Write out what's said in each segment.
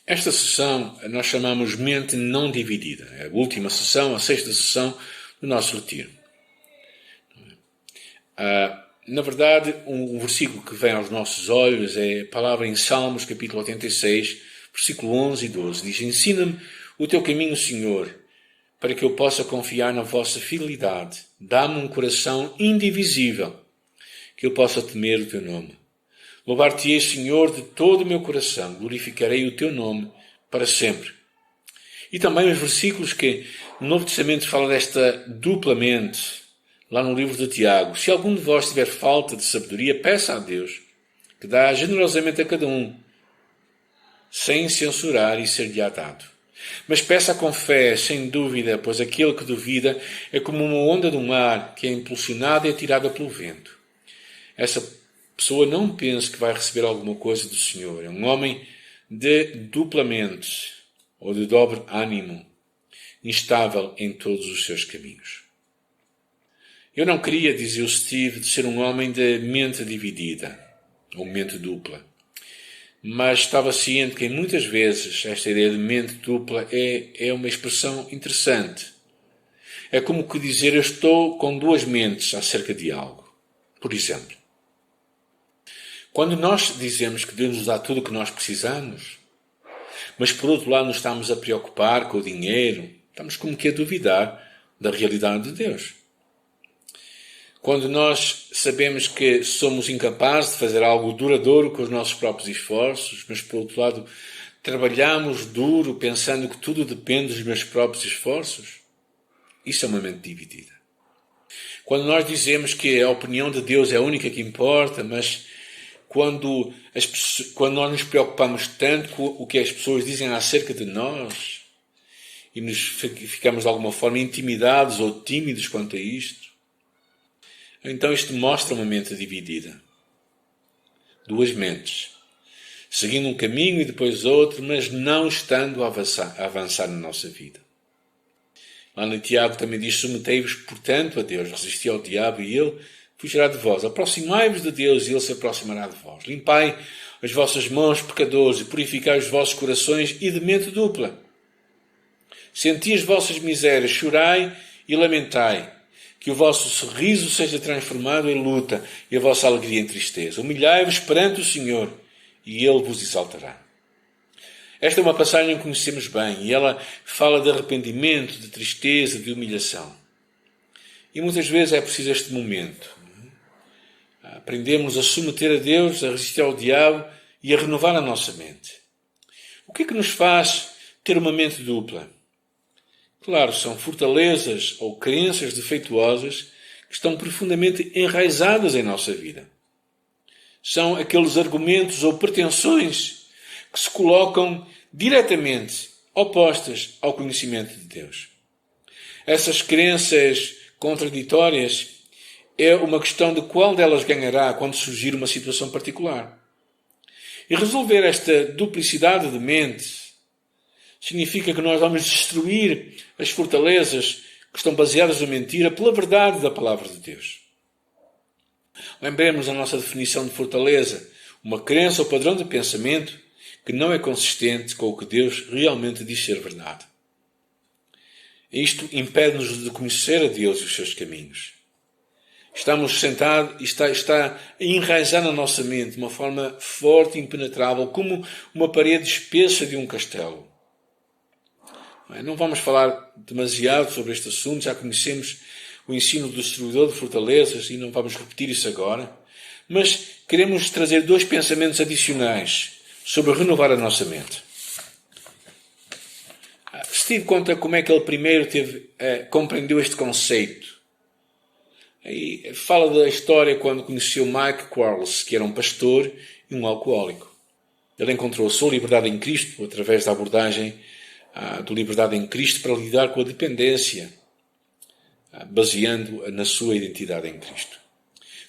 Esta sessão nós chamamos Mente Não Dividida. É a última sessão, a sexta sessão do nosso retiro. Na verdade, um versículo que vem aos nossos olhos é a palavra em Salmos, capítulo 86, versículo 11 e 12. Diz: Ensina-me o teu caminho, Senhor, para que eu possa confiar na vossa fidelidade. Dá-me um coração indivisível, que eu possa temer o teu nome. Louvar-te-ei, Senhor, de todo o meu coração. Glorificarei o teu nome para sempre. E também os versículos que no Novo Testamento fala desta duplamente, lá no livro de Tiago. Se algum de vós tiver falta de sabedoria, peça a Deus, que dá generosamente a cada um, sem censurar e ser-lhe-á dado. Mas peça com fé, sem dúvida, pois aquele que duvida é como uma onda do mar que é impulsionada e atirada pelo vento. Essa pessoa não pensa que vai receber alguma coisa do Senhor. É um homem de duplamente ou de dobre ânimo, instável em todos os seus caminhos. Eu não queria, dizia o Steve, de ser um homem de mente dividida, ou mente dupla. Mas estava ciente que muitas vezes esta ideia de mente dupla é uma expressão interessante. É como que dizer eu estou com duas mentes acerca de algo. Por exemplo, quando nós dizemos que Deus nos dá tudo o que nós precisamos, mas por outro lado nos estamos a preocupar com o dinheiro, estamos como que a duvidar da realidade de Deus. Quando nós sabemos que somos incapazes de fazer algo duradouro com os nossos próprios esforços, mas por outro lado trabalhamos duro pensando que tudo depende dos meus próprios esforços, isso é uma mente dividida. Quando nós dizemos que a opinião de Deus é a única que importa, mas quando nós nos preocupamos tanto com o que as pessoas dizem acerca de nós e ficamos de alguma forma intimidados ou tímidos quanto a isto, então isto mostra uma mente dividida. Duas mentes, seguindo um caminho e depois outro, mas não estando a avançar na nossa vida. Lá no Tiago também diz: submetei-vos, portanto, a Deus, resisti ao diabo e ele fugirá de vós. Aproximai-vos de Deus e ele se aproximará de vós. Limpai as vossas mãos, pecadores, e purificai os vossos corações e de mente dupla. Senti as vossas misérias, chorai e lamentai. Que o vosso sorriso seja transformado em luta e a vossa alegria em tristeza. Humilhai-vos perante o Senhor e ele vos exaltará. Esta é uma passagem que conhecemos bem e ela fala de arrependimento, de tristeza, de humilhação. E muitas vezes é preciso este momento. Aprendemos a submeter a Deus, a resistir ao diabo e a renovar a nossa mente. O que é que nos faz ter uma mente dupla? Claro, são fortalezas ou crenças defeituosas que estão profundamente enraizadas em nossa vida. São aqueles argumentos ou pretensões que se colocam diretamente opostas ao conhecimento de Deus. Essas crenças contraditórias é uma questão de qual delas ganhará quando surgir uma situação particular. E resolver esta duplicidade de mente significa que nós vamos destruir as fortalezas que estão baseadas na mentira pela verdade da palavra de Deus. Lembremos a nossa definição de fortaleza: uma crença ou padrão de pensamento que não é consistente com o que Deus realmente diz ser verdade. Isto impede-nos de conhecer a Deus e os seus caminhos. Estamos sentados e está a enraizar na nossa mente de uma forma forte e impenetrável, como uma parede espessa de um castelo. Não vamos falar demasiado sobre este assunto, já conhecemos o ensino do destruidor de fortalezas e não vamos repetir isso agora, mas queremos trazer dois pensamentos adicionais sobre renovar a nossa mente. Steve conta como é que ele primeiro compreendeu este conceito. E fala da história quando conheceu Mike Quarles, que era um pastor e um alcoólico. Ele encontrou a sua liberdade em Cristo através da abordagem de liberdade em Cristo para lidar com a dependência, baseando na sua identidade em Cristo.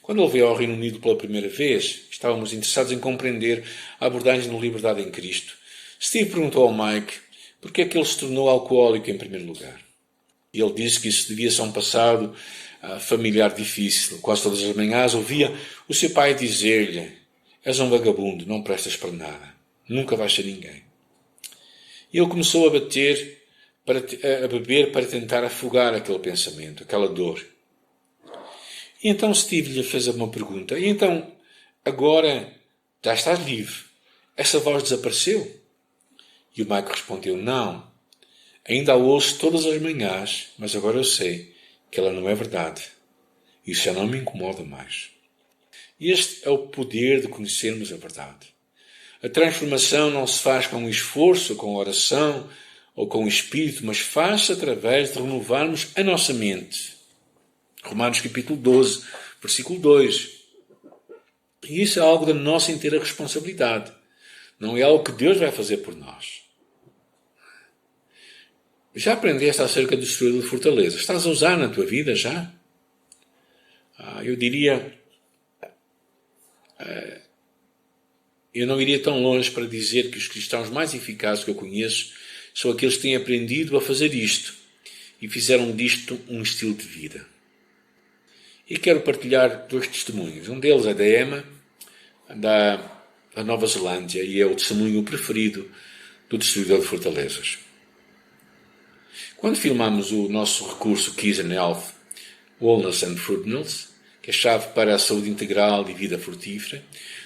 Quando ele veio ao Reino Unido pela primeira vez, estávamos interessados em compreender a abordagem da liberdade em Cristo. Steve perguntou ao Mike por que é que ele se tornou alcoólico em primeiro lugar. E ele disse que isso devia ser um passado familiar difícil. Quase todas as manhãs ouvia o seu pai dizer-lhe: és um vagabundo, não prestas para nada, nunca vais ser ninguém. E ele começou a a beber para tentar afogar aquele pensamento, aquela dor. E então Steve lhe fez uma pergunta. E então, agora já estás livre. Essa voz desapareceu? E o Mike respondeu, não. Ainda a ouço todas as manhãs, mas agora eu sei que ela não é verdade. Isso já não me incomoda mais. E este é o poder de conhecermos a verdade. A transformação não se faz com esforço, com oração ou com o Espírito, mas faz-se através de renovarmos a nossa mente. Romanos capítulo 12, versículo 2. E isso é algo da nossa inteira responsabilidade. Não é algo que Deus vai fazer por nós. Já aprendeste acerca do destruidor de fortalezas? Estás a usar na tua vida já? Eu diria... Eu não iria tão longe para dizer que os cristãos mais eficazes que eu conheço são aqueles que têm aprendido a fazer isto e fizeram disto um estilo de vida. E quero partilhar 2 testemunhos. Um deles é da Emma, da Nova Zelândia, e é o testemunho preferido do destruidor de fortalezas. Quando filmamos o nosso recurso Keys and Health, Wellness and Fruitfulness, que é a chave para a saúde integral e vida frutífera,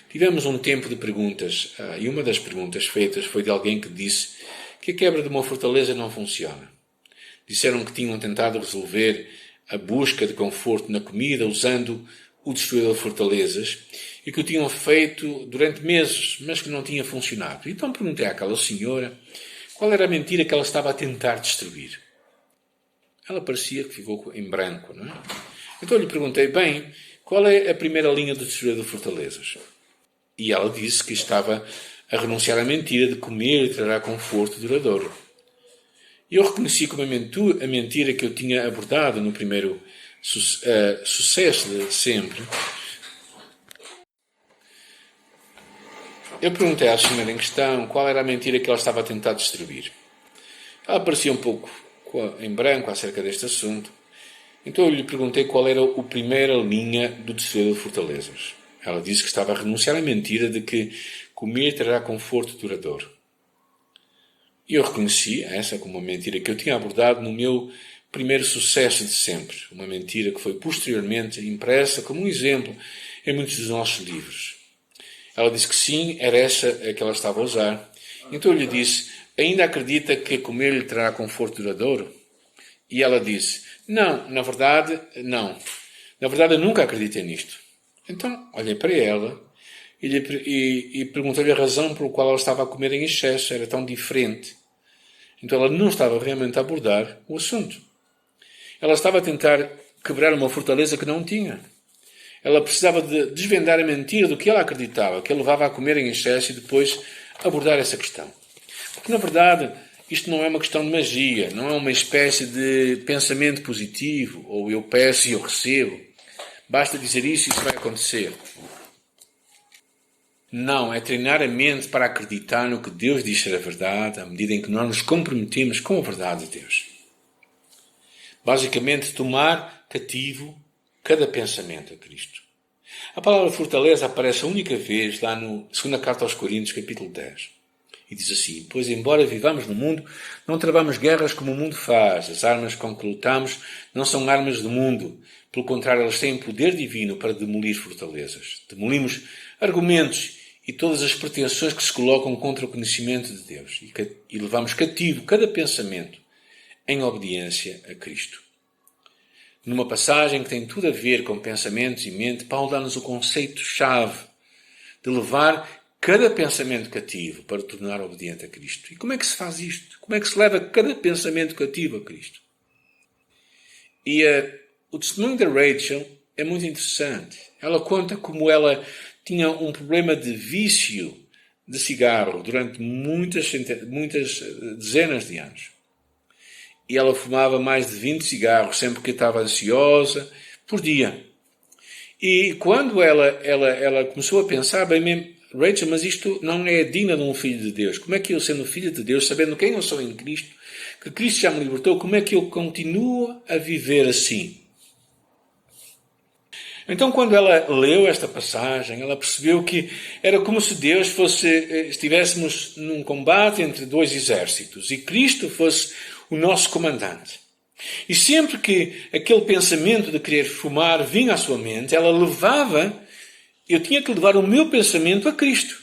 tivemos um tempo de perguntas, e uma das perguntas feitas foi de alguém que disse que a quebra de uma fortaleza não funciona. Disseram que tinham tentado resolver a busca de conforto na comida usando o destruidor de fortalezas e que o tinham feito durante meses, mas que não tinha funcionado. Então perguntei àquela senhora qual era a mentira que ela estava a tentar destruir. Ela parecia que ficou em branco, não é? Então lhe perguntei, bem, qual é a primeira linha do destruidor de fortalezas? E ela disse que estava a renunciar à mentira de comer trará conforto duradouro. E eu reconheci como a mentira que eu tinha abordado no primeiro sucesso de sempre. Eu perguntei à senhora em questão qual era a mentira que ela estava a tentar destruir. Ela parecia um pouco em branco acerca deste assunto. Então eu lhe perguntei qual era a primeira linha do destruidor de fortalezas. Ela disse que estava a renunciar à mentira de que comer trará conforto duradouro. E eu reconheci essa como uma mentira que eu tinha abordado no meu primeiro sucesso de sempre. Uma mentira que foi posteriormente impressa como um exemplo em muitos dos nossos livros. Ela disse que sim, era essa a que ela estava a usar. Então eu lhe disse, ainda acredita que comer lhe trará conforto duradouro? E ela disse, não, na verdade, não. Na verdade, eu nunca acreditei nisto. Então, olhei para ela e perguntei-lhe a razão pela qual ela estava a comer em excesso. Era tão diferente. Então, ela não estava realmente a abordar o assunto. Ela estava a tentar quebrar uma fortaleza que não tinha. Ela precisava de desvendar a mentira do que ela acreditava, que a levava a comer em excesso e depois abordar essa questão. Porque, na verdade, isto não é uma questão de magia, não é uma espécie de pensamento positivo, ou eu peço e eu recebo. Basta dizer isso e isso vai acontecer. Não, é treinar a mente para acreditar no que Deus diz ser a verdade, à medida em que nós nos comprometemos com a verdade de Deus. Basicamente, tomar cativo cada pensamento a Cristo. A palavra fortaleza aparece a única vez lá no 2ª Carta aos Coríntios, capítulo 10. E diz assim, pois embora vivamos no mundo, não travamos guerras como o mundo faz. As armas com que lutamos não são armas do mundo. Pelo contrário, elas têm poder divino para demolir fortalezas. Demolimos argumentos e todas as pretensões que se colocam contra o conhecimento de Deus. E levamos cativo cada pensamento em obediência a Cristo. Numa passagem que tem tudo a ver com pensamentos e mente, Paulo dá-nos o conceito-chave de levar cada pensamento cativo para tornar obediente a Cristo. E como é que se faz isto? Como é que se leva cada pensamento cativo a Cristo? E o testemunho da Rachel é muito interessante. Ela conta como ela tinha um problema de vício de cigarro durante muitas dezenas de anos. E ela fumava mais de 20 cigarros sempre que estava ansiosa, por dia. E quando ela começou a pensar, bem mesmo, Rachel, mas isto não é digno de um filho de Deus. Como é que eu, sendo filho de Deus, sabendo quem eu sou em Cristo, que Cristo já me libertou, como é que eu continuo a viver assim? Então, quando ela leu esta passagem, ela percebeu que era como se Deus estivéssemos num combate entre dois exércitos e Cristo fosse o nosso comandante. E sempre que aquele pensamento de querer fumar vinha à sua mente, eu tinha que levar o meu pensamento a Cristo.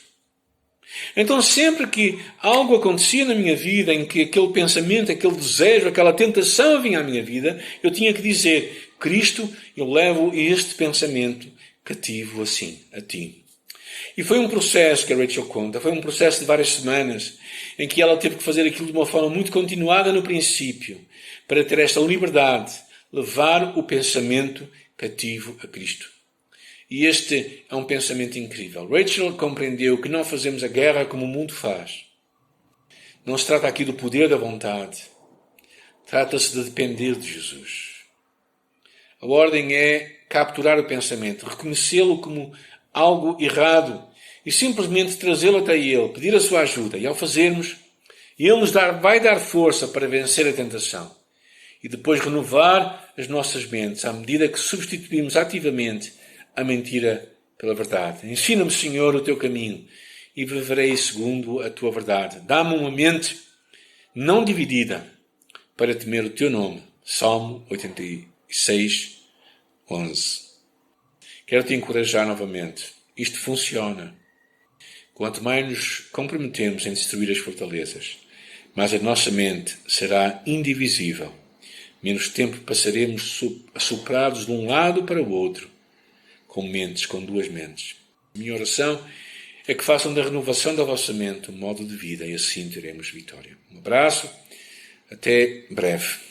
Então, sempre que algo acontecia na minha vida, em que aquele pensamento, aquele desejo, aquela tentação vinha à minha vida, eu tinha que dizer: Cristo, eu levo este pensamento cativo assim, a ti. E foi um processo que a Rachel conta, foi um processo de várias semanas, em que ela teve que fazer aquilo de uma forma muito continuada no princípio, para ter esta liberdade, levar o pensamento cativo a Cristo. E este é um pensamento incrível. Rachel compreendeu que não fazemos a guerra como o mundo faz. Não se trata aqui do poder da vontade. Trata-se de depender de Jesus. A ordem é capturar o pensamento, reconhecê-lo como algo errado e simplesmente trazê-lo até Ele, pedir a sua ajuda. E ao fazermos, Ele vai dar força para vencer a tentação. E depois renovar as nossas mentes à medida que substituímos ativamente a mentira pela verdade. Ensina-me, Senhor, o teu caminho e viverei segundo a tua verdade. Dá-me uma mente não dividida para temer o teu nome. Salmo 86, 11. Quero te encorajar novamente. Isto funciona. Quanto mais nos comprometemos em destruir as fortalezas, mais a nossa mente será indivisível. Menos tempo passaremos assoprados de um lado para o outro, com duas mentes. Minha oração é que façam da renovação da vossa mente um modo de vida e assim teremos vitória. Um abraço, até breve.